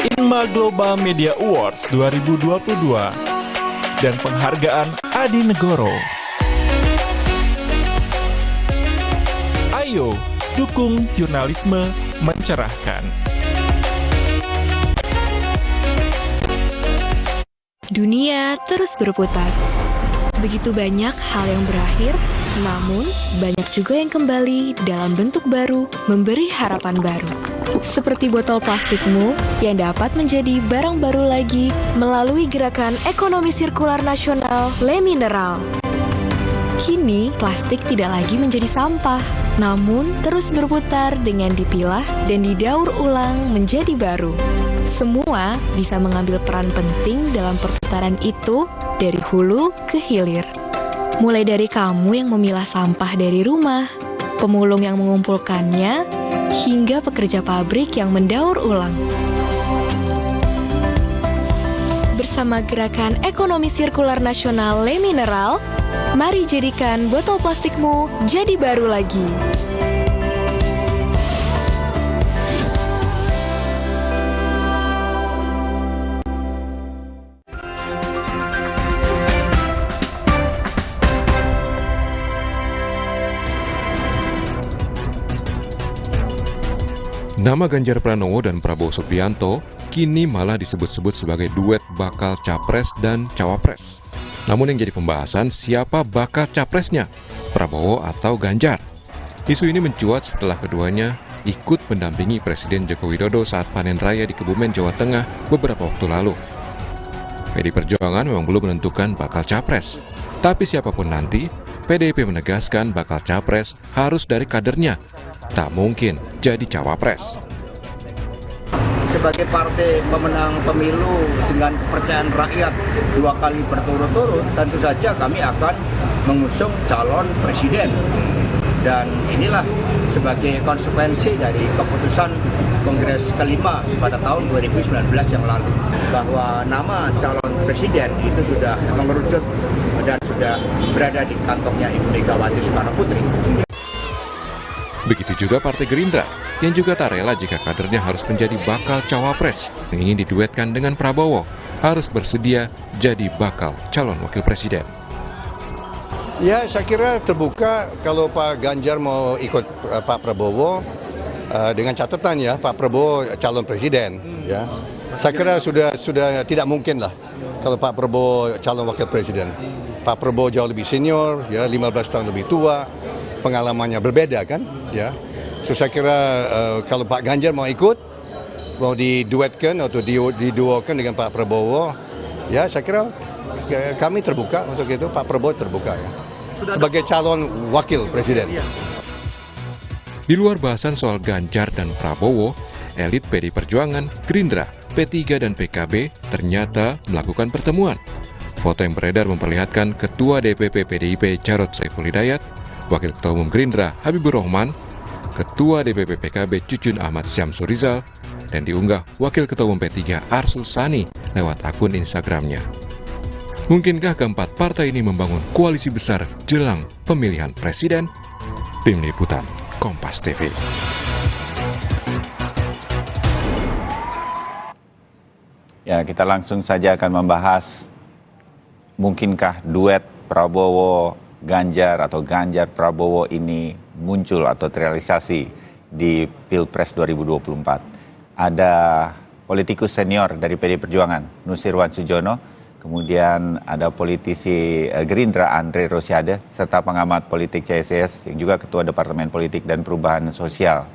Inma Global Media Awards 2022 dan penghargaan Adi Negoro. Ayo, dukung jurnalisme mencerahkan. Dunia terus berputar. Begitu banyak hal yang berakhir, namun banyak juga yang kembali dalam bentuk baru, memberi harapan baru. Seperti botol plastikmu yang dapat menjadi barang baru lagi melalui gerakan ekonomi sirkular nasional Le Mineral. Kini, plastik tidak lagi menjadi sampah, namun terus berputar dengan dipilah dan didaur ulang menjadi baru. Semua bisa mengambil peran penting dalam perputaran itu dari hulu ke hilir. Mulai dari kamu yang memilah sampah dari rumah, pemulung yang mengumpulkannya, hingga pekerja pabrik yang mendaur ulang. Bersama gerakan ekonomi sirkular nasional Le Mineral, mari jadikan botol plastikmu jadi baru lagi. Nama Ganjar Pranowo dan Prabowo Subianto kini malah disebut-sebut sebagai duet bakal capres dan cawapres. Namun yang jadi pembahasan siapa bakal capresnya, Prabowo atau Ganjar. Isu ini mencuat setelah keduanya ikut mendampingi Presiden Joko Widodo saat panen raya di Kebumen, Jawa Tengah beberapa waktu lalu. PDI Perjuangan memang belum menentukan bakal capres. Tapi siapapun nanti, PDIP menegaskan bakal capres harus dari kadernya. Tak mungkin jadi cawapres. Sebagai partai pemenang pemilu dengan kepercayaan rakyat 2 kali berturut-turut, tentu saja kami akan mengusung calon presiden. Dan inilah sebagai konsekuensi dari keputusan Kongres kelima pada tahun 2019 yang lalu, bahwa nama calon presiden itu sudah mengerucut dan sudah berada di kantongnya Ibu Megawati Soekarno Putri. Begitu juga Partai Gerindra, yang juga tak rela jika kadernya harus menjadi bakal cawapres yang ingin diduetkan dengan Prabowo, harus bersedia jadi bakal calon wakil presiden. Ya, saya kira terbuka kalau Pak Ganjar mau ikut Pak Prabowo, dengan catatan ya, Pak Prabowo calon presiden. Ya, saya kira sudah tidak mungkin lah kalau Pak Prabowo calon wakil presiden. Pak Prabowo jauh lebih senior, ya 15 tahun lebih tua, pengalamannya berbeda kan, ya. So saya kira kalau Pak Ganjar mau ikut, mau diduetkan atau diduokan dengan Pak Prabowo, ya saya kira kami terbuka untuk itu, Pak Prabowo terbuka ya. Sebagai calon wakil presiden. Di luar bahasan soal Ganjar dan Prabowo, elit PDI Perjuangan, Gerindra, P3 dan PKB ternyata melakukan pertemuan. Foto yang beredar memperlihatkan Ketua DPP PDIP Jarod Saiful Hidayat, Wakil Ketua Umum Gerindra Habibur Rahman, Ketua DPP PKB Cucun Ahmad Syamsur Rizal, dan diunggah Wakil Ketua Umum P3 Arsul Sani lewat akun Instagramnya. Mungkinkah keempat partai ini membangun koalisi besar jelang pemilihan presiden? Tim Liputan Kompas TV. Ya, kita langsung saja akan membahas mungkinkah duet Prabowo Ganjar atau Ganjar Prabowo ini muncul atau terrealisasi di Pilpres 2024. Ada politikus senior dari PDI Perjuangan, Nusirwan Sujono, kemudian ada politisi Gerindra Andre Rosiade, serta pengamat politik CSIS yang juga Ketua Departemen Politik dan Perubahan Sosial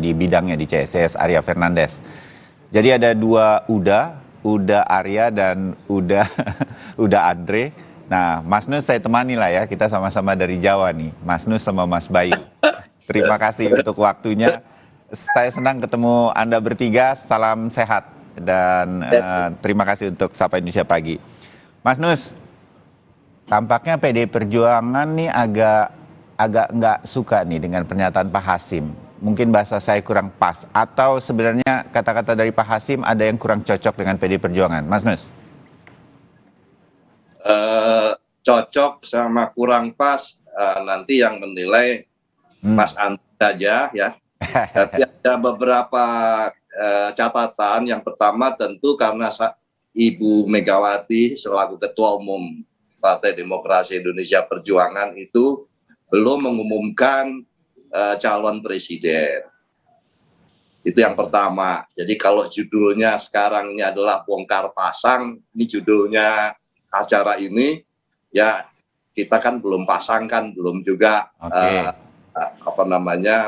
di bidangnya di CSIS, Arya Fernandes. Jadi ada dua Uda Arya dan Uda Andre. Nah, Mas Nus saya temani lah ya, kita sama-sama dari Jawa nih, Mas Nus sama Mas Bayu. Terima kasih untuk waktunya. Saya senang ketemu Anda bertiga, salam sehat dan terima kasih untuk Sapa Indonesia Pagi. Mas Nus, tampaknya PDI Perjuangan nih agak nggak suka nih dengan pernyataan Pak Hasim. Mungkin bahasa saya kurang pas, atau sebenarnya kata-kata dari Pak Hasim ada yang kurang cocok dengan PDI Perjuangan, Mas Nus? Cocok sama kurang pas, nanti yang menilai Mas Andi saja ya. Tapi ada beberapa catatan yang pertama tentu karena Ibu Megawati selaku Ketua Umum Partai Demokrasi Indonesia Perjuangan itu belum mengumumkan calon presiden. Itu yang pertama. Jadi kalau judulnya sekarang ini adalah bongkar pasang, ini judulnya acara ini, ya kita kan belum pasangkan, belum juga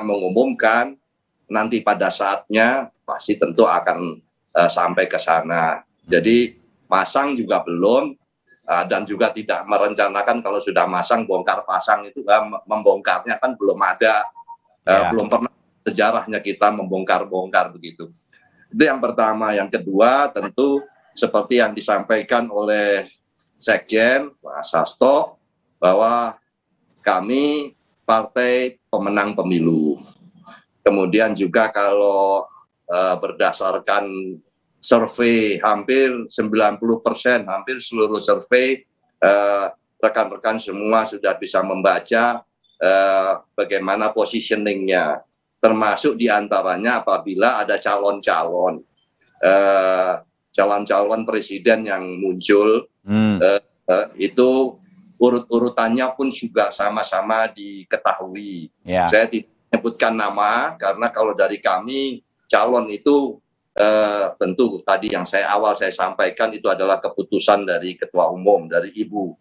mengumumkan. Nanti pada saatnya pasti tentu akan sampai ke sana. Jadi pasang juga belum, dan juga tidak merencanakan kalau sudah masang bongkar pasang itu membongkarnya kan belum ada, belum pernah sejarahnya kita membongkar-bongkar begitu. Itu yang pertama. Yang kedua tentu seperti yang disampaikan oleh Sekjen Pak Sasto bahwa kami partai pemenang pemilu. Kemudian juga kalau berdasarkan survei hampir 90%, hampir seluruh survei rekan-rekan semua sudah bisa membaca bagaimana positioningnya. Termasuk diantaranya apabila ada calon-calon presiden yang muncul, itu urut-urutannya pun juga sama-sama diketahui. Saya tidak menyebutkan nama karena kalau dari kami calon itu tentu tadi yang saya sampaikan itu adalah keputusan dari Ketua Umum, dari Ibu.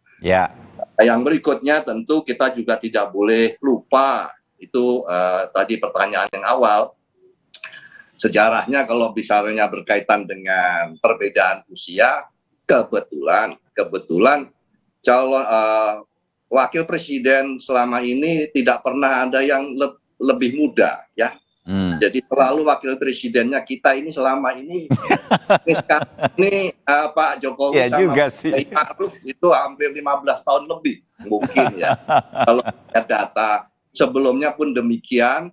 Yang berikutnya tentu kita juga tidak boleh lupa. Itu tadi pertanyaan yang awal, sejarahnya kalau misalnya berkaitan dengan perbedaan usia, kebetulan calon wakil presiden selama ini tidak pernah ada yang lebih muda, ya. Jadi selalu wakil presidennya kita ini selama ini Pak Jokowi sama Pak Ma'ruf itu hampir 15 tahun lebih mungkin ya. Kalau lihat data sebelumnya pun demikian,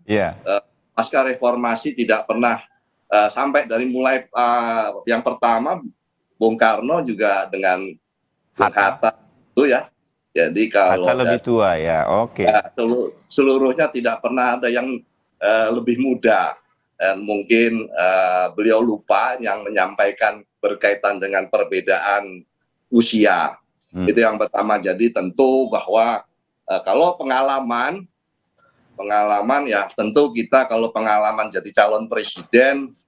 pasca reformasi tidak pernah sampai dari mulai yang pertama Bung Karno juga dengan Bung Hatta itu ya. Jadi kalau Hatta lebih tua ya, seluruhnya tidak pernah ada yang lebih muda, dan mungkin beliau lupa yang menyampaikan berkaitan dengan perbedaan usia. Itu yang pertama. Jadi tentu bahwa kalau pengalaman ya tentu kita kalau pengalaman jadi calon presiden,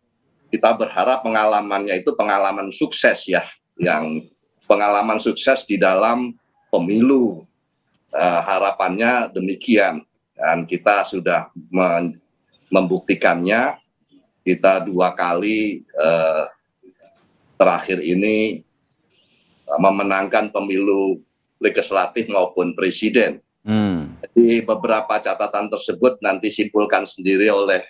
kita berharap pengalamannya itu pengalaman sukses ya, yang pengalaman sukses di dalam pemilu. Harapannya demikian, dan kita sudah membuktikannya. Kita 2 kali terakhir ini memenangkan pemilu legislatif maupun presiden. Jadi beberapa catatan tersebut nanti simpulkan sendiri oleh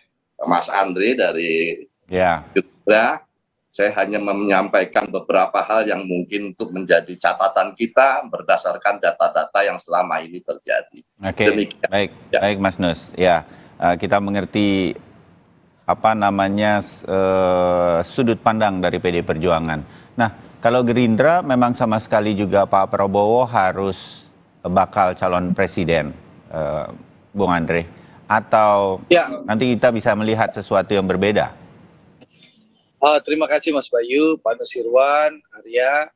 Mas Andre dari Gerindra. Saya hanya menyampaikan beberapa hal yang mungkin untuk menjadi catatan kita berdasarkan data-data yang selama ini terjadi. Baik Mas Nus. Ya, kita mengerti sudut pandang dari PD Perjuangan. Nah, kalau Gerindra memang sama sekali juga Pak Prabowo harus bakal calon presiden, Bung Andre, atau nanti kita bisa melihat sesuatu yang berbeda? Terima kasih Mas Bayu, Pak Nusirwan, Arya.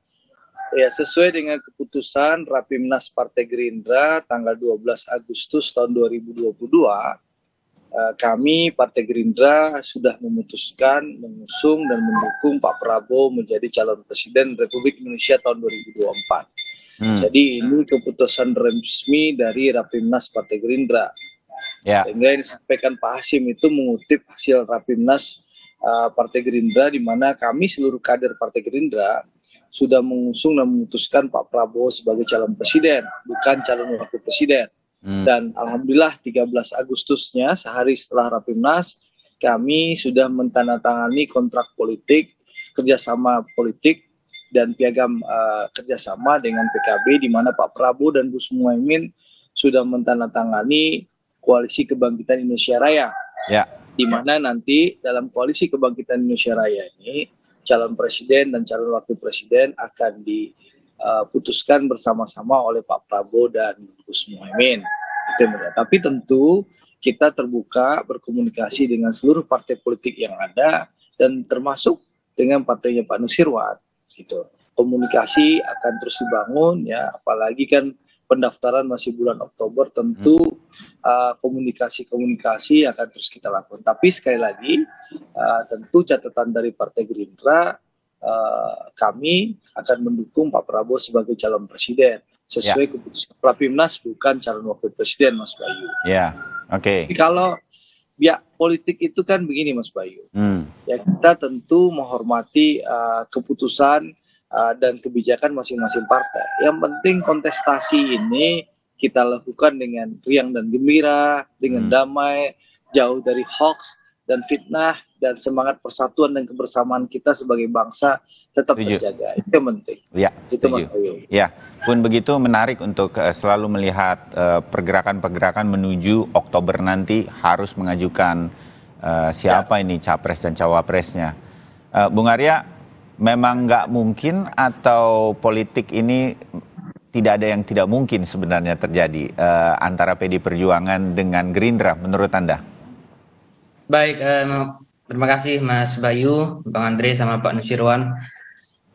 Ya, sesuai dengan keputusan Rapimnas Partai Gerindra tanggal 12 Agustus tahun 2022, kami Partai Gerindra sudah memutuskan mengusung dan mendukung Pak Prabowo menjadi calon presiden Republik Indonesia tahun 2024. Jadi ini keputusan resmi dari Rapimnas Partai Gerindra. Sehingga yang disampaikan Pak Hasyim itu mengutip hasil Rapimnas Partai Gerindra, di mana kami seluruh kader Partai Gerindra sudah mengusung dan memutuskan Pak Prabowo sebagai calon presiden, bukan calon wakil presiden. Dan alhamdulillah 13 Agustusnya, sehari setelah Rapimnas, kami sudah mentandatangani kontrak politik, kerjasama politik, dan piagam kerjasama dengan PKB, di mana Pak Prabowo dan Gus Muhaimin sudah mentandatangani Koalisi Kebangkitan Indonesia Raya. Di mana nanti dalam Koalisi Kebangkitan Indonesia Raya ini, calon presiden dan calon wakil presiden akan diputuskan bersama-sama oleh Pak Prabowo dan Gus Muhaimin. Tapi tentu kita terbuka berkomunikasi dengan seluruh partai politik yang ada, dan termasuk dengan partainya Pak Nusirwan gitu. Komunikasi akan terus dibangun ya, apalagi kan pendaftaran masih bulan Oktober, tentu komunikasi akan terus kita lakukan. Tapi sekali lagi tentu catatan dari Partai Gerindra, kami akan mendukung Pak Prabowo sebagai calon presiden sesuai keputusan Rapimnas, bukan calon wakil presiden, Mas Bayu. Ya, oke. Jadi kalau politik itu kan begini, Mas Bayu. Ya, kita tentu menghormati keputusan dan kebijakan masing-masing partai. Yang penting kontestasi ini kita lakukan dengan riang dan gembira, dengan damai, jauh dari hoax dan fitnah, dan semangat persatuan dan kebersamaan kita sebagai bangsa tetap terjaga. Itu yang penting. Ya, itu Mas setuju. Bayu. Ya, pun begitu menarik untuk selalu melihat pergerakan-pergerakan menuju Oktober nanti harus mengajukan siapa ini capres dan cawapresnya. Bung Arya, memang nggak mungkin atau politik ini tidak ada yang tidak mungkin sebenarnya terjadi antara PD Perjuangan dengan Gerindra menurut Anda? Baik, terima kasih Mas Bayu, Bang Andre, sama Pak Nusirwan.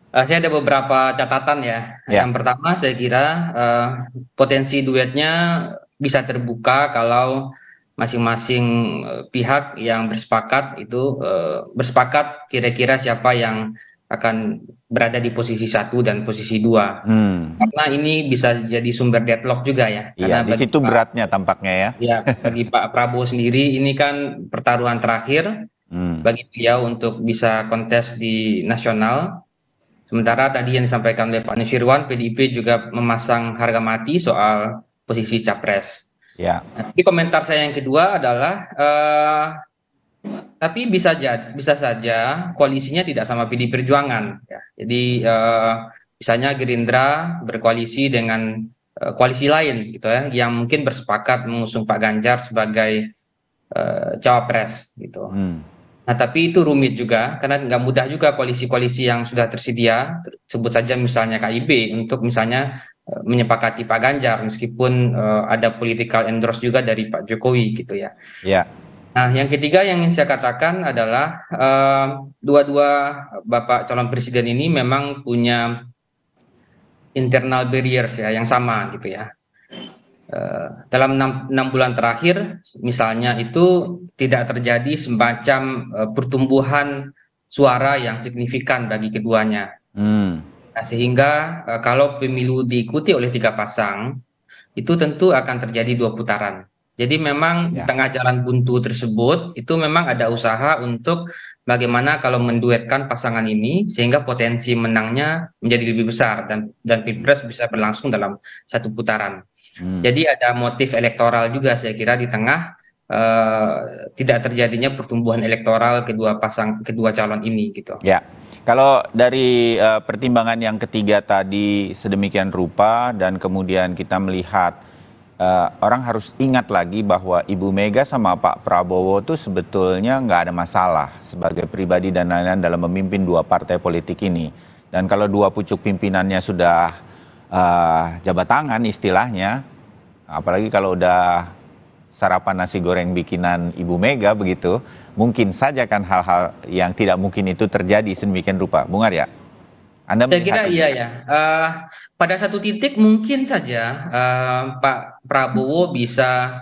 Saya ada beberapa catatan ya. Yang pertama saya kira potensi duetnya bisa terbuka kalau masing-masing pihak yang bersepakat itu bersepakat kira-kira siapa yang akan berada di posisi 1 dan posisi 2. Karena ini bisa jadi sumber deadlock juga ya. Iya, di situ beratnya tampaknya ya. Ya, bagi Pak Prabowo sendiri ini kan pertaruhan terakhir bagi beliau untuk bisa kontes di nasional. Sementara tadi yang disampaikan oleh Pak Nusirwan, PDIP juga memasang harga mati soal posisi capres. Ya. Tapi komentar saya yang kedua adalah tapi bisa saja koalisinya tidak sama PD Perjuangan. Ya. Jadi misalnya Gerindra berkoalisi dengan koalisi lain, gitu ya, yang mungkin bersepakat mengusung Pak Ganjar sebagai cawapres, gitu. Nah, tapi itu rumit juga karena nggak mudah juga koalisi-koalisi yang sudah tersedia, sebut saja misalnya KIB untuk misalnya menyepakati Pak Ganjar meskipun ada political endorse juga dari Pak Jokowi, gitu ya. Ya. Nah, yang ketiga yang ingin saya katakan adalah dua-dua Bapak calon presiden ini memang punya internal barriers ya yang sama, gitu ya. Dalam 6 bulan terakhir misalnya itu tidak terjadi semacam pertumbuhan suara yang signifikan bagi keduanya. Nah, sehingga kalau pemilu diikuti oleh 3 pasang itu tentu akan terjadi 2 putaran. Jadi memang di tengah jalan buntu tersebut itu memang ada usaha untuk bagaimana kalau menduetkan pasangan ini sehingga potensi menangnya menjadi lebih besar dan Pilpres bisa berlangsung dalam 1 putaran. Jadi ada motif elektoral juga saya kira di tengah tidak terjadinya pertumbuhan elektoral kedua calon ini, gitu. Ya. Kalau dari pertimbangan yang ketiga tadi sedemikian rupa dan kemudian kita melihat orang harus ingat lagi bahwa Ibu Mega sama Pak Prabowo tuh sebetulnya nggak ada masalah sebagai pribadi dan lain-lain dalam memimpin 2 partai politik ini. Dan kalau 2 pucuk pimpinannya sudah jabat tangan istilahnya, apalagi kalau udah sarapan nasi goreng bikinan Ibu Mega begitu, mungkin saja kan hal-hal yang tidak mungkin itu terjadi sedemikian rupa. Bung Arya, Anda saya kira iya ya. Pada satu titik mungkin saja Pak Prabowo bisa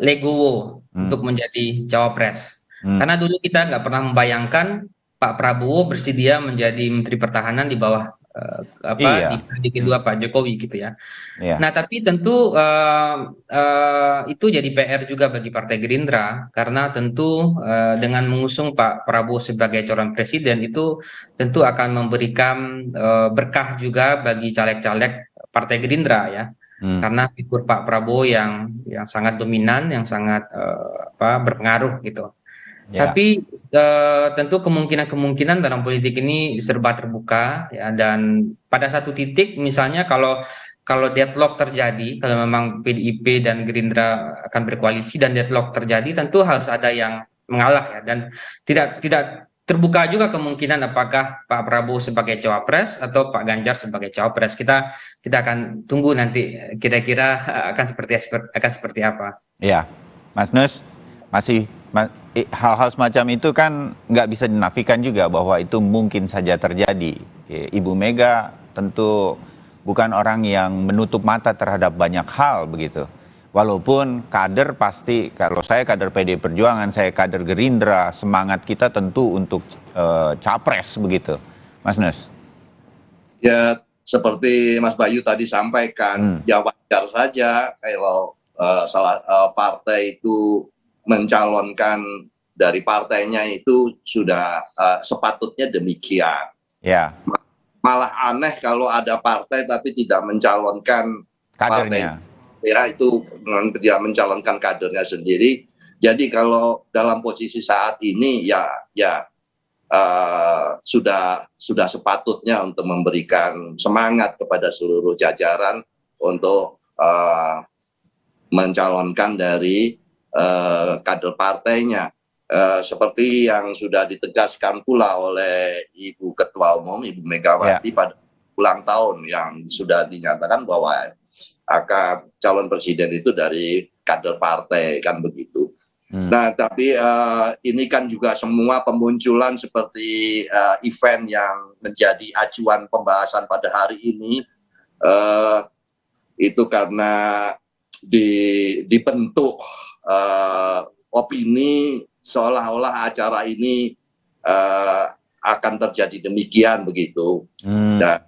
legowo untuk menjadi cawapres. Karena dulu kita nggak pernah membayangkan Pak Prabowo bersedia menjadi Menteri Pertahanan di bawah di kedua Pak Jokowi, gitu ya. Nah, tapi tentu itu jadi PR juga bagi Partai Gerindra karena tentu dengan mengusung Pak Prabowo sebagai calon presiden itu tentu akan memberikan berkah juga bagi caleg-caleg Partai Gerindra ya. Karena figur Pak Prabowo yang sangat dominan, yang sangat berpengaruh, gitu. Tapi tentu kemungkinan dalam politik ini serba terbuka ya, dan pada satu titik misalnya kalau deadlock terjadi, kalau memang PDIP dan Gerindra akan berkoalisi dan deadlock terjadi, tentu harus ada yang mengalah ya, dan tidak terbuka juga kemungkinan apakah Pak Prabowo sebagai cawapres atau Pak Ganjar sebagai cawapres. Kita akan tunggu nanti kira-kira akan seperti apa. Ya, Mas Nus masih hal-hal semacam itu kan nggak bisa dinafikan juga bahwa itu mungkin saja terjadi. Ibu Mega tentu bukan orang yang menutup mata terhadap banyak hal begitu. Walaupun kader pasti, kalau saya kader PD Perjuangan, saya kader Gerindra, semangat kita tentu untuk capres begitu. Mas Nus. Ya, seperti Mas Bayu tadi sampaikan, ya wajar saja kalau partai itu mencalonkan dari partainya itu sudah sepatutnya demikian. Ya. Malah aneh kalau ada partai tapi tidak mencalonkan kadernya. Ya itu dia mencalonkan kadernya sendiri. Jadi kalau dalam posisi saat ini sudah sepatutnya untuk memberikan semangat kepada seluruh jajaran untuk mencalonkan dari kader partainya, seperti yang sudah ditegaskan pula oleh Ibu Ketua Umum Ibu Megawati pada ulang tahun yang sudah dinyatakan bahwa akan calon presiden itu dari kader partai, kan begitu. Nah, tapi ini kan juga semua pemunculan seperti event yang menjadi acuan pembahasan pada hari ini itu karena dibentuk opini seolah-olah acara ini akan terjadi demikian begitu. Dan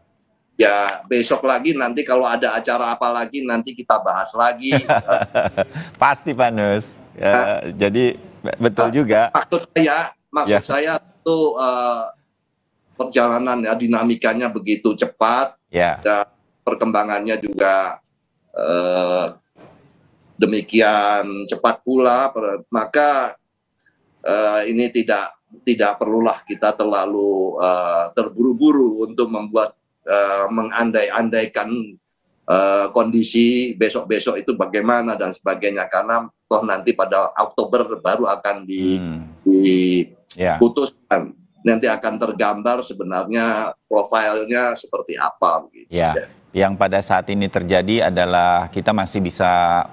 ya besok lagi nanti kalau ada acara apa lagi nanti kita bahas lagi. Pasti Pak Nus. Jadi betul juga. Maksud saya itu perjalanan ya dinamikanya begitu cepat dan perkembangannya juga demikian cepat pula, maka ini tidak perlulah kita terlalu terburu-buru untuk membuat mengandai-andaikan kondisi besok-besok itu bagaimana dan sebagainya, karena toh nanti pada Oktober baru akan diputuskan, nanti akan tergambar sebenarnya profilnya seperti apa begitu. Ya. Yang pada saat ini terjadi adalah kita masih bisa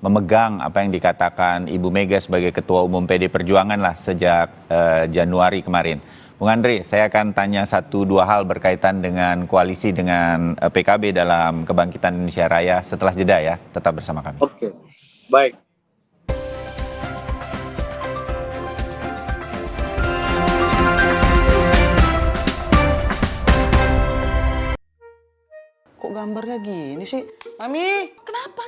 memegang apa yang dikatakan Ibu Mega sebagai Ketua Umum PD Perjuangan lah sejak Januari kemarin. Bung Andre, saya akan tanya 1-2 hal berkaitan dengan koalisi dengan PKB dalam Kebangkitan Indonesia Raya setelah jeda ya. Tetap bersama kami. Oke, baik. Kok gambarnya gini sih? Mami! Kenapa?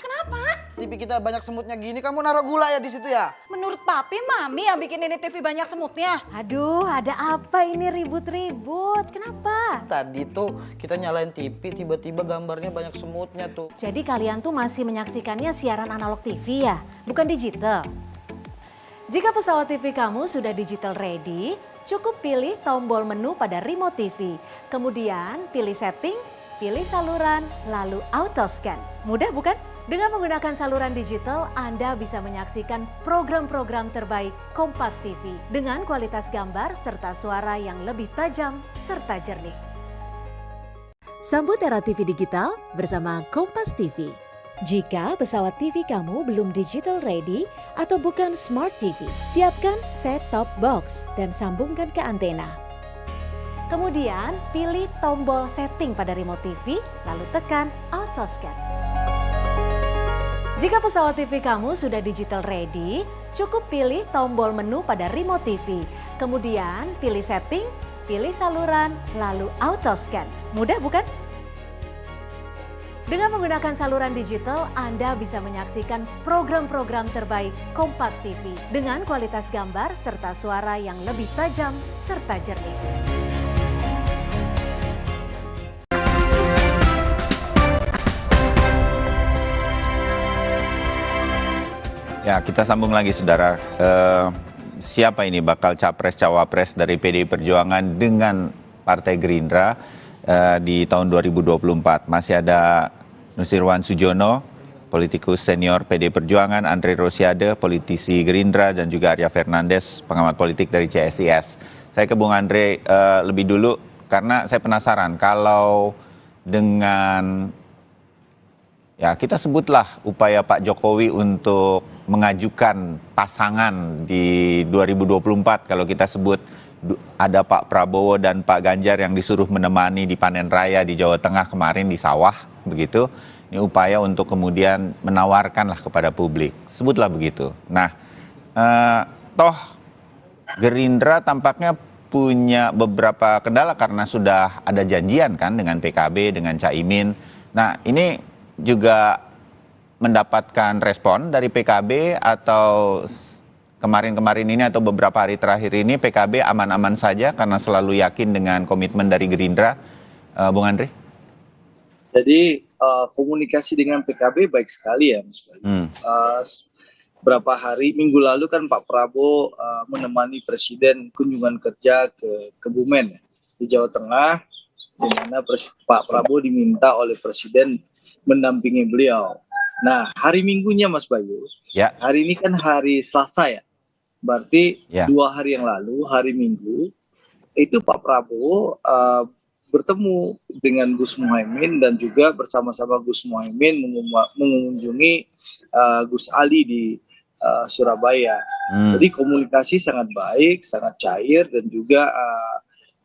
TV kita banyak semutnya gini, kamu naruh gula ya di situ ya? Menurut Papi, Mami yang bikin ini TV banyak semutnya. Aduh, ada apa ini ribut-ribut? Kenapa? Tadi tuh kita nyalain TV, tiba-tiba gambarnya banyak semutnya tuh. Jadi kalian tuh masih menyaksikannya siaran analog TV ya? Bukan digital? Jika pesawat TV kamu sudah digital ready, cukup pilih tombol menu pada remote TV. Kemudian pilih setting, pilih saluran, lalu auto scan. Mudah bukan? Dengan menggunakan saluran digital, Anda bisa menyaksikan program-program terbaik Kompas TV dengan kualitas gambar serta suara yang lebih tajam serta jernih. Sambut era TV digital bersama Kompas TV. Jika pesawat TV kamu belum digital ready atau bukan smart TV, siapkan set-top box dan sambungkan ke antena. Kemudian pilih tombol setting pada remote TV, lalu tekan auto scan. Jika pesawat TV kamu sudah digital ready, cukup pilih tombol menu pada remote TV. Kemudian pilih setting, pilih saluran, lalu auto scan. Mudah bukan? Dengan menggunakan saluran digital, Anda bisa menyaksikan program-program terbaik Kompas TV dengan kualitas gambar serta suara yang lebih tajam serta jernih. Ya, kita sambung lagi, saudara. Siapa ini bakal capres-cawapres dari PDI Perjuangan dengan Partai Gerindra di tahun 2024? Masih ada Nusirwan Sujono, politikus senior PDI Perjuangan, Andre Rosiade, politisi Gerindra, dan juga Arya Fernandes, pengamat politik dari CSIS. Saya ke Bung Andre lebih dulu, karena saya penasaran kalau dengan Ya, kita sebutlah upaya Pak Jokowi untuk mengajukan pasangan di 2024. Kalau kita sebut ada Pak Prabowo dan Pak Ganjar yang disuruh menemani di panen raya di Jawa Tengah kemarin di sawah, begitu. Ini upaya untuk kemudian menawarkanlah kepada publik. Sebutlah begitu. Nah, toh Gerindra tampaknya punya beberapa kendala karena sudah ada janjian kan dengan PKB, dengan Caimin. Nah, ini juga mendapatkan respon dari PKB atau kemarin-kemarin ini atau beberapa hari terakhir ini PKB aman-aman saja karena selalu yakin dengan komitmen dari Gerindra, Bung Andri? Jadi komunikasi dengan PKB baik sekali ya Mas Bayu. Berapa hari, minggu lalu kan Pak Prabowo menemani Presiden kunjungan kerja ke Kebumen di Jawa Tengah, di mana Pak Prabowo diminta oleh Presiden mendampingi beliau. Nah, hari Minggunya Mas Bayu, hari ini kan hari Selasa ya, berarti 2 hari yang lalu, hari Minggu, itu Pak Prabowo bertemu dengan Gus Muhaimin dan juga bersama-sama Gus Muhaimin mengunjungi Gus Ali di Surabaya. Jadi komunikasi sangat baik, sangat cair dan juga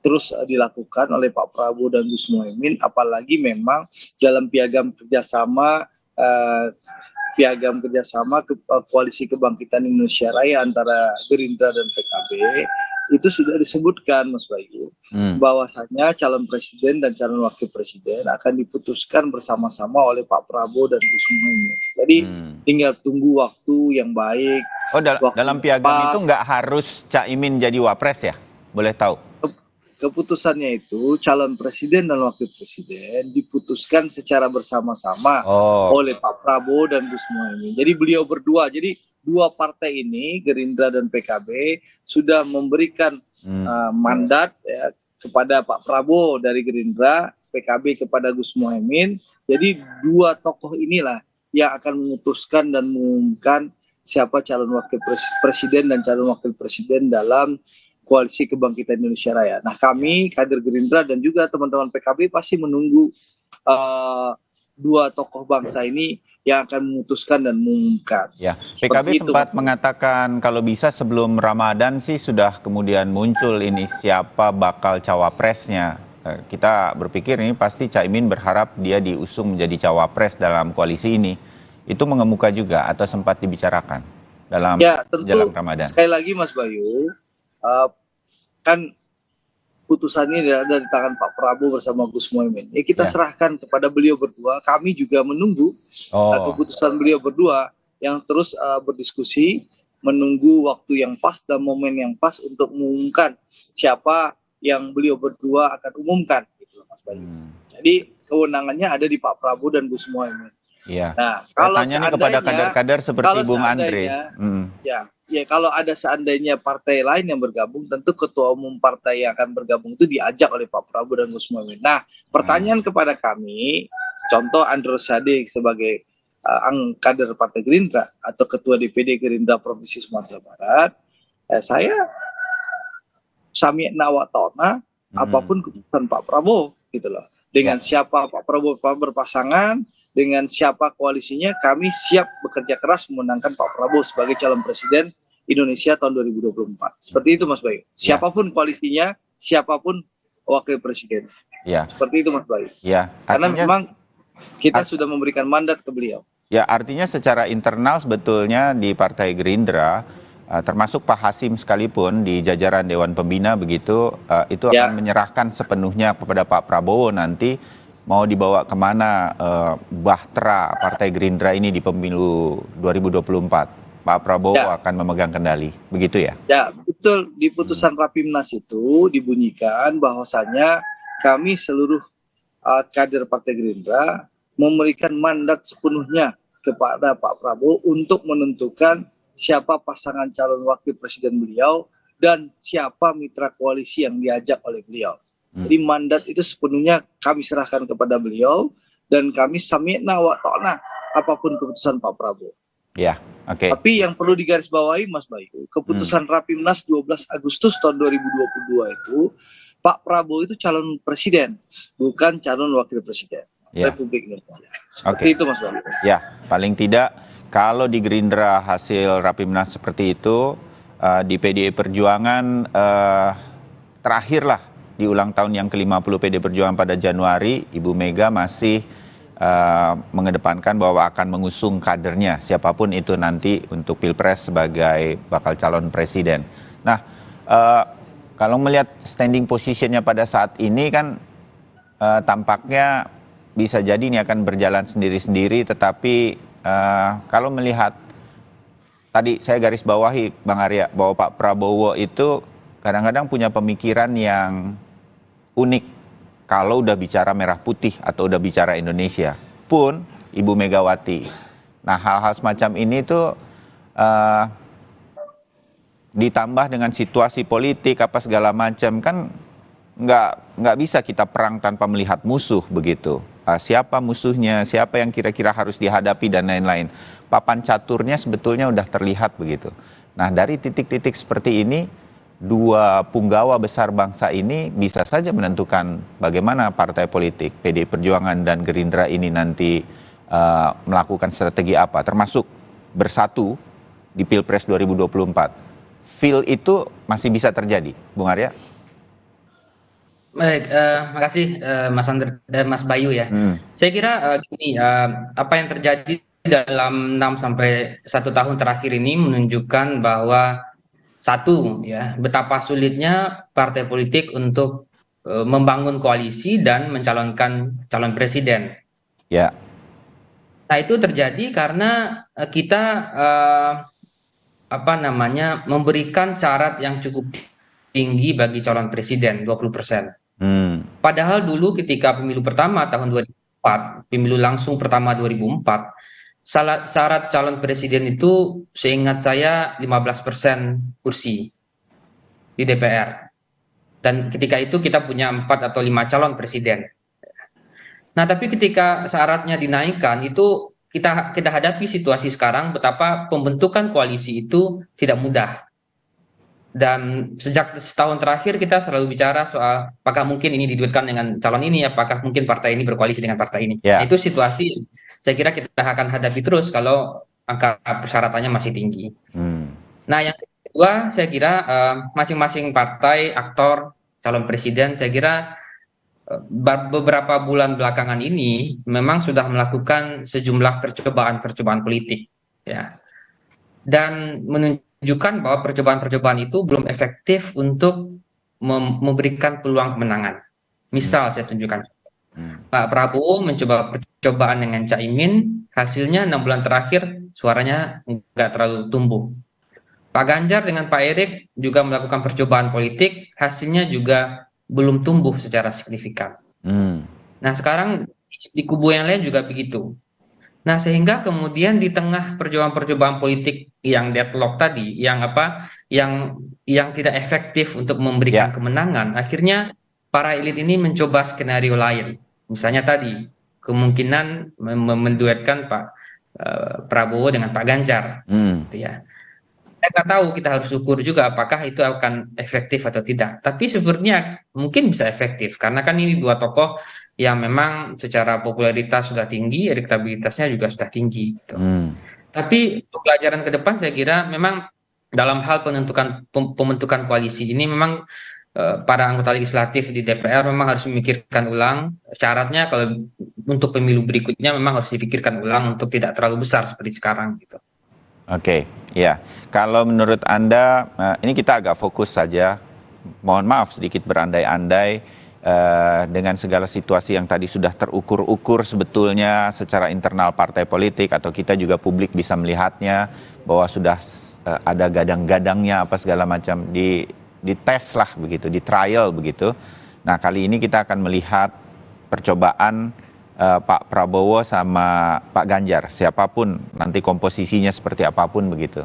terus dilakukan oleh Pak Prabowo dan Gus Muhaimin, apalagi memang dalam piagam kerjasama Koalisi Kebangkitan Indonesia Raya antara Gerindra dan PKB itu sudah disebutkan Mas Bayu bahwasanya calon presiden dan calon wakil presiden akan diputuskan bersama-sama oleh Pak Prabowo dan Gus Muhaimin. Jadi tinggal tunggu waktu yang baik. Oh, dalam piagam itu nggak harus Caimin jadi wapres ya? Boleh tahu? Keputusannya itu calon presiden dan wakil presiden diputuskan secara bersama-sama oleh Pak Prabowo dan Gus Muhaimin. Jadi beliau berdua, jadi 2 partai ini Gerindra dan PKB sudah memberikan mandat ya, kepada Pak Prabowo dari Gerindra, PKB kepada Gus Muhaimin. Jadi 2 tokoh inilah yang akan memutuskan dan mengumumkan siapa calon wakil presiden dan calon wakil presiden dalam Koalisi Kebangkitan Indonesia Raya. Nah, kami kader Gerindra dan juga teman-teman PKB pasti menunggu 2 tokoh bangsa ini yang akan memutuskan dan mengumumkan. Ya, PKB sempat mengatakan kalau bisa sebelum Ramadan sih sudah kemudian muncul ini siapa bakal cawapresnya. Kita berpikir ini pasti Caimin berharap dia diusung menjadi cawapres dalam koalisi ini. Itu mengemuka juga atau sempat dibicarakan dalam jelang Ramadan? Sekali lagi Mas Bayu, kan putusan ini ada di tangan Pak Prabowo bersama Gus Muhaimin. Ya kita serahkan kepada beliau berdua. Kami juga menunggu keputusan beliau berdua yang terus berdiskusi, menunggu waktu yang pas dan momen yang pas untuk mengumumkan siapa yang beliau berdua akan umumkan, gitu Mas Bayu. Jadi kewenangannya ada di Pak Prabowo dan Gus Muhaimin. Iya. Nah, kalau tanya nih kepada kader-kader seperti Bung Andre. Ya, kalau ada seandainya partai lain yang bergabung, tentu ketua umum partai yang akan bergabung itu diajak oleh Pak Prabowo dan Gus Muhaimin. Nah, pertanyaan kepada kami, contoh Andrew Sadik sebagai kader Partai Gerindra atau ketua DPD Gerindra Provinsi Sumatera Barat, saya sami'na wa ta'na apapun keputusan Pak Prabowo, gitu loh. Dengan siapa Pak Prabowo berpasangan, dengan siapa koalisinya, kami siap bekerja keras memenangkan Pak Prabowo sebagai calon presiden Indonesia tahun 2024. Seperti itu Mas Bayu. Siapapun koalisinya, siapapun wakil presiden. Seperti itu Mas Bayu. Karena memang kita sudah memberikan mandat ke beliau. Ya, artinya secara internal sebetulnya di Partai Gerindra, termasuk Pak Hasim sekalipun di jajaran Dewan Pembina begitu, itu akan menyerahkan sepenuhnya kepada Pak Prabowo nanti mau dibawa kemana bahtera Partai Gerindra ini di pemilu 2024. Pak Prabowo akan memegang kendali, begitu ya? Ya, betul. Di putusan Rapimnas itu dibunyikan bahwasannya kami seluruh kader Partai Gerindra memberikan mandat sepenuhnya kepada Pak Prabowo untuk menentukan siapa pasangan calon wakil presiden beliau dan siapa mitra koalisi yang diajak oleh beliau. Jadi mandat itu sepenuhnya kami serahkan kepada beliau dan kami sami'na wa ta'na apapun keputusan Pak Prabowo. Tapi yang perlu digarisbawahi Mas Bayu, keputusan Rapimnas 12 Agustus tahun 2022 itu Pak Prabowo itu calon presiden, bukan calon wakil presiden. Ya. Republik Indonesia. Seperti itu Mas Bang. Ya, paling tidak kalau di Gerindra hasil Rapimnas seperti itu, di PDI Perjuangan terakhirlah di ulang tahun yang ke-50 PDI Perjuangan pada Januari, Ibu Mega masih mengedepankan bahwa akan mengusung kadernya, siapapun itu nanti untuk Pilpres sebagai bakal calon presiden. Nah, kalau melihat standing positionnya pada saat ini kan tampaknya bisa jadi ini akan berjalan sendiri-sendiri, tetapi kalau melihat tadi saya garis bawahi Bang Arya bahwa Pak Prabowo itu kadang-kadang punya pemikiran yang unik kalau udah bicara merah putih atau udah bicara Indonesia pun Ibu Megawati. Nah, hal-hal semacam ini tuh ditambah dengan situasi politik apa segala macam kan nggak bisa kita perang tanpa melihat musuh begitu. Siapa musuhnya, siapa yang kira-kira harus dihadapi dan lain-lain. Papan caturnya sebetulnya udah terlihat begitu. Nah, dari titik-titik seperti ini, dua punggawa besar bangsa ini bisa saja menentukan bagaimana partai politik PDI Perjuangan dan Gerindra ini nanti melakukan strategi apa, termasuk bersatu di Pilpres 2024. Feel itu masih bisa terjadi, Bung Arya? Baik, makasih Mas Bayu ya. Saya kira gini, apa yang terjadi dalam 6 sampai 1 tahun terakhir ini menunjukkan bahwa satu ya, betapa sulitnya partai politik untuk membangun koalisi dan mencalonkan calon presiden. Ya. Nah, itu terjadi karena kita memberikan syarat yang cukup tinggi bagi calon presiden 20%. Padahal dulu ketika pemilu pertama tahun 2004, pemilu langsung pertama 2004, syarat calon presiden itu seingat saya 15% kursi di DPR. Dan ketika itu kita punya 4 atau 5 calon presiden. Nah, tapi ketika syaratnya dinaikkan itu kita hadapi situasi sekarang betapa pembentukan koalisi itu tidak mudah. Dan sejak setahun terakhir kita selalu bicara soal apakah mungkin ini diduetkan dengan calon ini, apakah mungkin partai ini berkoalisi dengan partai ini. Nah, itu situasi saya kira kita akan hadapi terus kalau angka persyaratannya masih tinggi. Nah, yang kedua saya kira masing-masing partai, aktor, calon presiden saya kira beberapa bulan belakangan ini memang sudah melakukan sejumlah percobaan politik ya. Dan menunjukkan bahwa percobaan itu belum efektif untuk memberikan peluang kemenangan. Misal saya tunjukkan, Pak Prabowo mencoba percobaan dengan Caimin, hasilnya 6 bulan terakhir suaranya nggak terlalu tumbuh. Pak Ganjar dengan Pak Erik juga melakukan percobaan politik, hasilnya juga belum tumbuh secara signifikan. Nah, sekarang di kubu yang lain juga begitu. Nah, sehingga kemudian di tengah percobaan politik yang deadlock tadi, yang tidak efektif untuk memberikan kemenangan, akhirnya para elit ini mencoba skenario lain. Misalnya tadi kemungkinan menduetkan Pak Prabowo dengan Pak Ganjar, gitu ya. Saya nggak tahu, kita harus ukur juga apakah itu akan efektif atau tidak. Tapi sepertinya mungkin bisa efektif karena kan ini dua tokoh yang memang secara popularitas sudah tinggi, elektabilitasnya juga sudah tinggi. Gitu. Tapi untuk pelajaran ke depan saya kira memang dalam hal pembentukan koalisi ini memang para anggota legislatif di DPR memang harus memikirkan ulang syaratnya. Kalau untuk pemilu berikutnya memang harus dipikirkan ulang untuk tidak terlalu besar seperti sekarang gitu. Oke, ya. Kalau menurut Anda, ini kita agak fokus saja. Mohon maaf sedikit berandai-andai dengan segala situasi yang tadi sudah terukur-ukur sebetulnya secara internal partai politik atau kita juga publik bisa melihatnya bahwa sudah ada gadang-gadangnya apa segala macam di tes lah begitu, di trial begitu. Nah, kali ini kita akan melihat percobaan Pak Prabowo sama Pak Ganjar, siapapun nanti komposisinya seperti apapun begitu.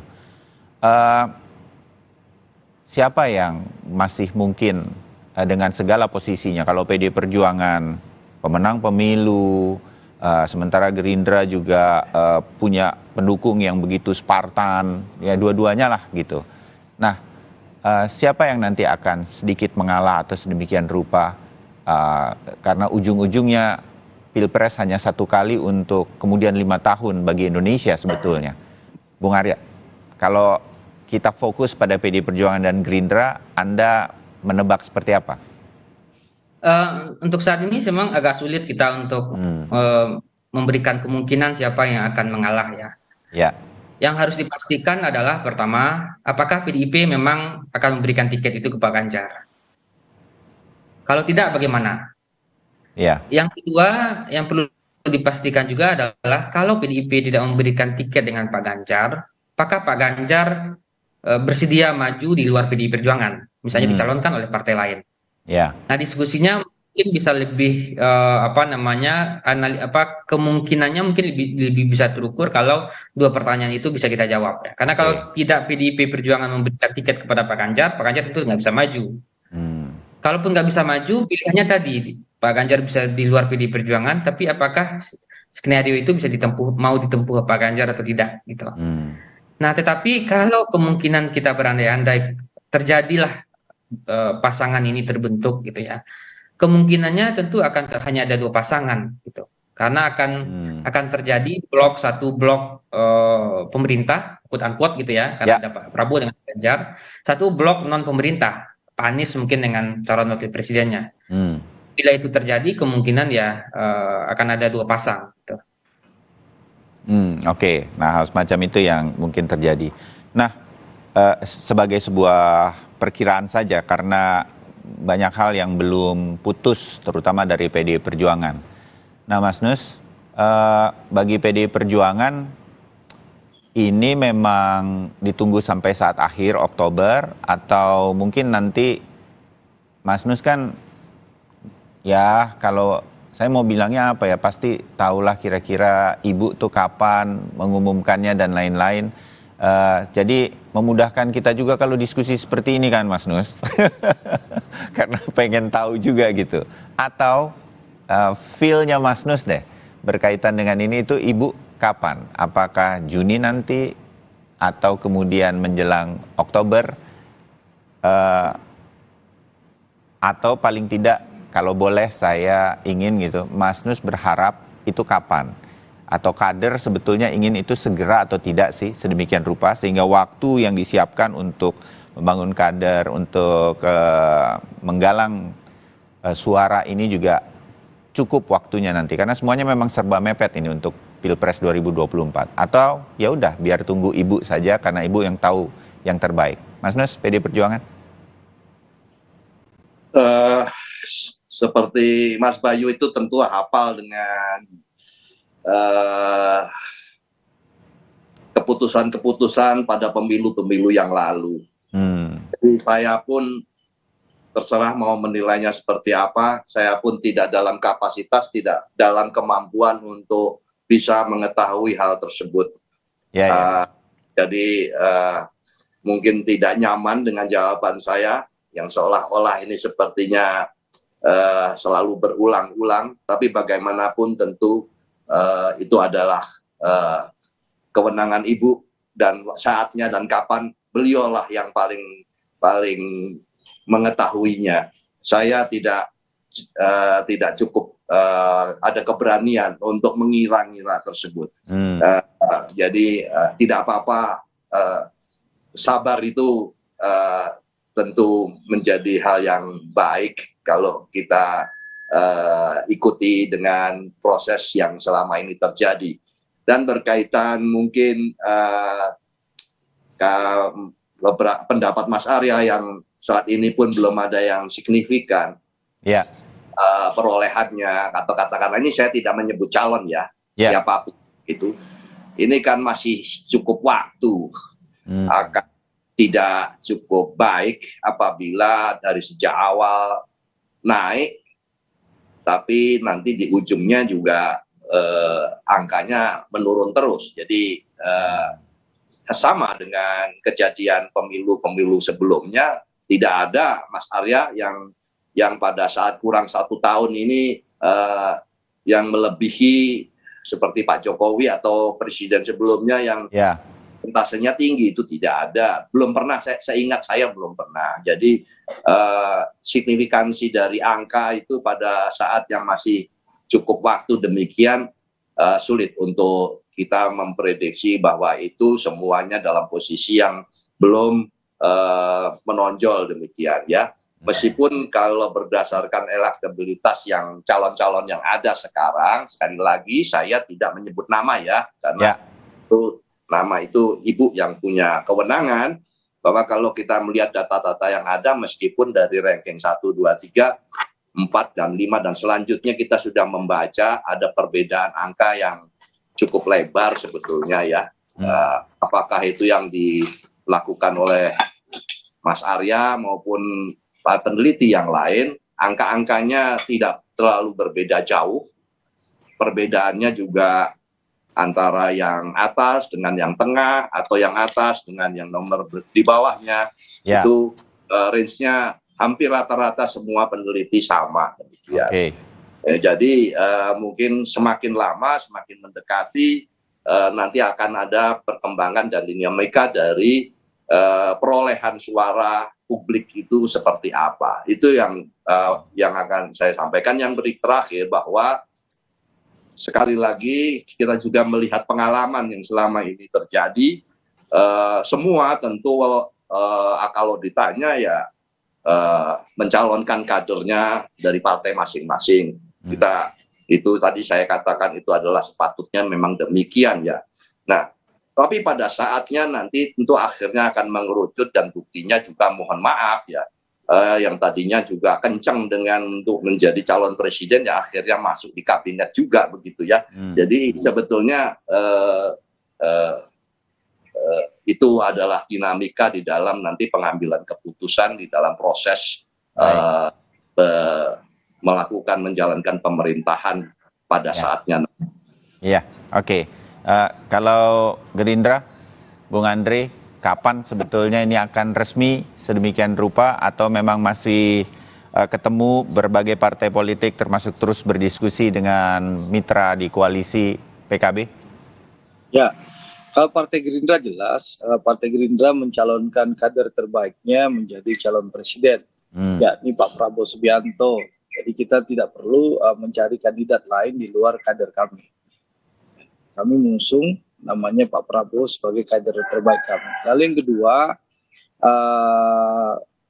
Siapa yang masih mungkin dengan segala posisinya, kalau PDI Perjuangan pemenang pemilu, sementara Gerindra juga punya pendukung yang begitu Spartan, ya dua-duanya lah gitu. Nah, siapa yang nanti akan sedikit mengalah atau sedemikian rupa, karena ujung-ujungnya Pilpres hanya 1 kali untuk kemudian 5 tahun bagi Indonesia sebetulnya. Bung Arya, kalau kita fokus pada PD Perjuangan dan Gerindra, Anda menebak seperti apa? Untuk saat ini memang agak sulit kita untuk memberikan kemungkinan siapa yang akan mengalah ya. Ya. Yang harus dipastikan adalah pertama, apakah PDIP memang akan memberikan tiket itu ke Pak Ganjar? Kalau tidak, bagaimana? Ya. Yang kedua, yang perlu dipastikan juga adalah kalau PDIP tidak memberikan tiket dengan Pak Ganjar, apakah Pak Ganjar bersedia maju di luar PDI Perjuangan, misalnya dicalonkan oleh partai lain? Ya. Nah, diskusinya mungkin bisa lebih kemungkinannya mungkin lebih bisa terukur kalau dua pertanyaan itu bisa kita jawab ya. Karena kalau tidak PDIP Perjuangan memberikan tiket kepada Pak Ganjar tentu nggak bisa maju. Kalaupun nggak bisa maju, pilihannya tadi Pak Ganjar bisa di luar PDI Perjuangan, tapi apakah skenario itu bisa mau ditempuh Pak Ganjar atau tidak gitu. Nah, tetapi kalau kemungkinan kita berandai-andai terjadilah pasangan ini terbentuk gitu ya, kemungkinannya tentu akan hanya ada 2 pasangan gitu, karena akan terjadi satu blok pemerintah quote unquote gitu ya, karena ada Pak Prabowo dengan Ganjar, satu blok non pemerintah Pak Anies mungkin dengan calon wakil presidennya. Bila itu terjadi kemungkinan ya akan ada 2 pasang gitu. Oke. Nah, hal semacam itu yang mungkin terjadi. Nah, sebagai sebuah perkiraan saja, karena banyak hal yang belum putus, terutama dari PDI Perjuangan. Nah, Mas Nus, bagi PDI Perjuangan, ini memang ditunggu sampai saat akhir Oktober, atau mungkin nanti, Mas Nus kan, ya kalau saya mau bilangnya apa ya, pasti tahulah kira-kira Ibu tuh kapan mengumumkannya dan lain-lain. Jadi memudahkan kita juga kalau diskusi seperti ini kan Mas Nus. Karena pengen tahu juga gitu. Atau feel-nya Mas Nus deh berkaitan dengan ini itu Ibu kapan? Apakah Juni nanti atau kemudian menjelang Oktober? Atau paling tidak kalau boleh saya ingin gitu, Mas Nus berharap itu kapan? Atau kader sebetulnya ingin itu segera atau tidak sih sedemikian rupa sehingga waktu yang disiapkan untuk membangun kader, untuk menggalang suara ini juga cukup waktunya nanti, karena semuanya memang serba mepet ini untuk Pilpres 2024. Atau ya udah biar tunggu Ibu saja karena Ibu yang tahu yang terbaik. Mas Nus, PD Perjuangan? Seperti Mas Bayu itu tentu hafal dengan keputusan-keputusan pada pemilu-pemilu yang lalu. Jadi saya pun terserah mau menilainya seperti apa, saya pun tidak dalam kapasitas, tidak dalam kemampuan untuk bisa mengetahui hal tersebut. Jadi mungkin tidak nyaman dengan jawaban saya yang seolah-olah ini sepertinya selalu berulang-ulang, tapi bagaimanapun tentu itu adalah kewenangan Ibu dan saatnya dan kapan beliaulah yang paling mengetahuinya. Saya tidak cukup ada keberanian untuk mengira-ngira tersebut. Jadi tidak apa-apa, sabar itu tentu menjadi hal yang baik kalau kita ikuti dengan proses yang selama ini terjadi. Dan berkaitan mungkin pendapat Mas Arya yang saat ini pun belum ada yang signifikan perolehannya, atau katakanlah ini saya tidak menyebut calon ya, siapapun itu, ini kan masih cukup waktu, akan tidak cukup baik apabila dari sejak awal naik, tapi nanti di ujungnya juga angkanya menurun terus. Jadi sama dengan kejadian pemilu-pemilu sebelumnya, tidak ada Mas Arya yang pada saat kurang 1 tahun ini yang melebihi seperti Pak Jokowi atau presiden sebelumnya yang persentasenya tinggi, itu tidak ada, belum pernah, saya ingat saya belum pernah. Jadi signifikansi dari angka itu pada saat yang masih cukup waktu demikian sulit untuk kita memprediksi bahwa itu semuanya dalam posisi yang belum menonjol demikian ya. Meskipun kalau berdasarkan elektabilitas yang calon-calon yang ada sekarang, sekali lagi saya tidak menyebut nama ya, karena itu nama itu ibu yang punya kewenangan, bahwa kalau kita melihat data-data yang ada, meskipun dari ranking 1, 2, 3, 4, dan 5, dan selanjutnya kita sudah membaca ada perbedaan angka yang cukup lebar sebetulnya ya. Apakah itu yang dilakukan oleh Mas Arya maupun peneliti yang lain, angka-angkanya tidak terlalu berbeda jauh. Perbedaannya juga antara yang atas dengan yang tengah, atau yang atas dengan yang nomor di bawahnya, itu range-nya hampir rata-rata semua peneliti sama. Jadi mungkin semakin lama, semakin mendekati, nanti akan ada perkembangan dan dinamika dari perolehan suara publik itu seperti apa. Itu yang akan saya sampaikan. Yang terakhir bahwa sekali lagi kita juga melihat pengalaman yang selama ini terjadi. Semua tentu kalau ditanya ya mencalonkan kadernya dari partai masing-masing. Kita itu tadi saya katakan itu adalah sepatutnya memang demikian ya. Nah, tapi pada saatnya nanti tentu akhirnya akan mengerucut, dan buktinya juga mohon maaf ya, yang tadinya juga kencang dengan untuk menjadi calon presiden ya akhirnya masuk di kabinet juga begitu ya. Jadi sebetulnya itu adalah dinamika di dalam nanti pengambilan keputusan di dalam proses melakukan menjalankan pemerintahan pada saatnya. Iya, oke. Kalau Gerindra, Bung Andre, kapan sebetulnya ini akan resmi sedemikian rupa, atau memang masih ketemu berbagai partai politik termasuk terus berdiskusi dengan mitra di koalisi PKB? Ya, kalau Partai Gerindra jelas, Partai Gerindra mencalonkan kader terbaiknya menjadi calon presiden, yakni Pak Prabowo Subianto. Jadi kita tidak perlu mencari kandidat lain di luar kader kami. Kami mengusung namanya Pak Prabowo sebagai kader terbaik kami. Lalu yang kedua,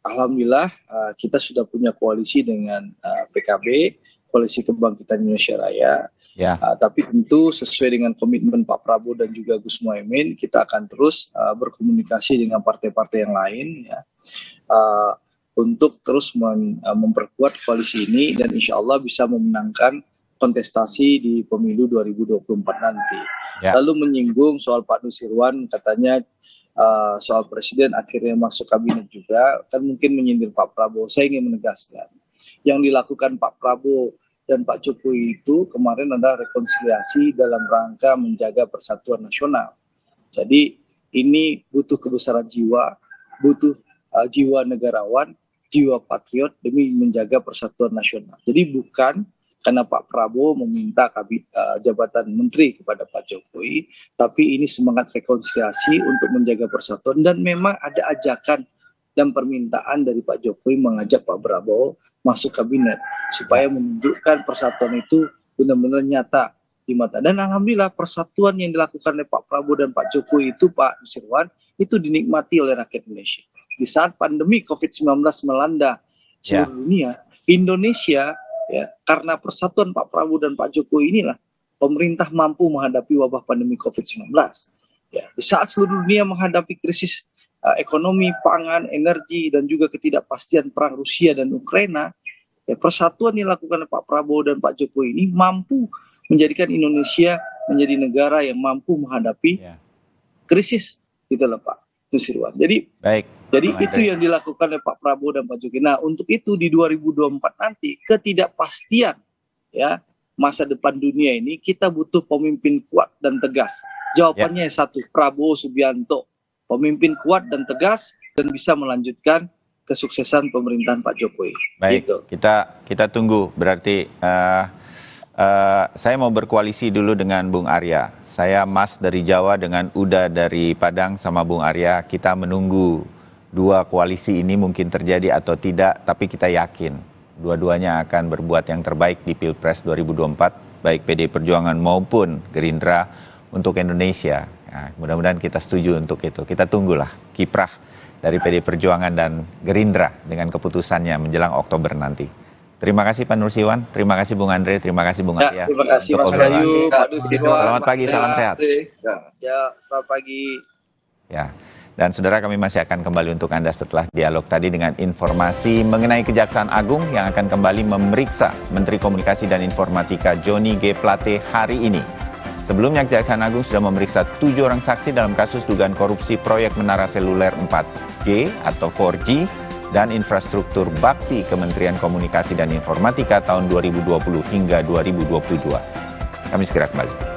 alhamdulillah kita sudah punya koalisi dengan PKB, Koalisi Kebangkitan Indonesia Raya. Tapi tentu sesuai dengan komitmen Pak Prabowo dan juga Gus Muhaimin, kita akan terus berkomunikasi dengan partai-partai yang lain ya, untuk terus memperkuat koalisi ini, dan insya Allah bisa memenangkan kontestasi di pemilu 2024 nanti. Lalu menyinggung soal Pak Nusirwan, katanya soal presiden akhirnya masuk kabinet juga, kan mungkin menyindir Pak Prabowo. Saya ingin menegaskan, yang dilakukan Pak Prabowo dan Pak Jokowi itu kemarin adalah rekonsiliasi dalam rangka menjaga persatuan nasional. Jadi ini butuh kebesaran jiwa, butuh jiwa negarawan, jiwa patriot demi menjaga persatuan nasional. Jadi bukan karena Pak Prabowo meminta jabatan menteri kepada Pak Jokowi, tapi ini semangat rekonsiliasi untuk menjaga persatuan, dan memang ada ajakan dan permintaan dari Pak Jokowi mengajak Pak Prabowo masuk kabinet supaya menunjukkan persatuan itu benar-benar nyata di mata. Dan alhamdulillah persatuan yang dilakukan oleh Pak Prabowo dan Pak Jokowi itu, Pak Nusirwan, itu dinikmati oleh rakyat Indonesia. Di saat pandemi COVID-19 melanda seluruh dunia, Indonesia ya, karena persatuan Pak Prabowo dan Pak Jokowi inilah pemerintah mampu menghadapi wabah pandemi COVID-19. Ya, di saat seluruh dunia menghadapi krisis ekonomi, pangan, energi, dan juga ketidakpastian perang Rusia dan Ukraina, ya, persatuan yang dilakukan oleh Pak Prabowo dan Pak Jokowi ini mampu menjadikan Indonesia menjadi negara yang mampu menghadapi krisis, gitu loh Pak Nusirwan. Jadi itu yang dilakukan oleh Pak Prabowo dan Pak Jokowi. Nah, untuk itu di 2024 nanti ketidakpastian ya masa depan dunia ini, kita butuh pemimpin kuat dan tegas. Jawabannya satu, Prabowo Subianto, pemimpin kuat dan tegas dan bisa melanjutkan kesuksesan pemerintahan Pak Jokowi. Baik, gitu. kita tunggu. Berarti saya mau berkoalisi dulu dengan Bung Arya. Saya Mas dari Jawa dengan Uda dari Padang sama Bung Arya. Kita menunggu dua koalisi ini mungkin terjadi atau tidak, tapi kita yakin dua-duanya akan berbuat yang terbaik di Pilpres 2024, baik PDI Perjuangan maupun Gerindra untuk Indonesia. Nah, mudah-mudahan kita setuju untuk itu. Kita tunggulah kiprah dari PDI Perjuangan dan Gerindra dengan keputusannya menjelang Oktober nanti. Terima kasih Pak Nursiwan, terima kasih Bung Andre, terima kasih Bung Atia. Terima kasih Mas Bayu, Pak Nursiwan. Selamat pagi, salam sehat. Ya, selamat pagi. Ya, dan saudara, kami masih akan kembali untuk Anda setelah dialog tadi dengan informasi mengenai Kejaksaan Agung yang akan kembali memeriksa Menteri Komunikasi dan Informatika Johnny G. Plate hari ini. Sebelumnya Kejaksaan Agung sudah memeriksa 7 orang saksi dalam kasus dugaan korupsi proyek menara seluler 4G atau 4G dan infrastruktur bakti Kementerian Komunikasi dan Informatika tahun 2020 hingga 2022. Kami segera kembali.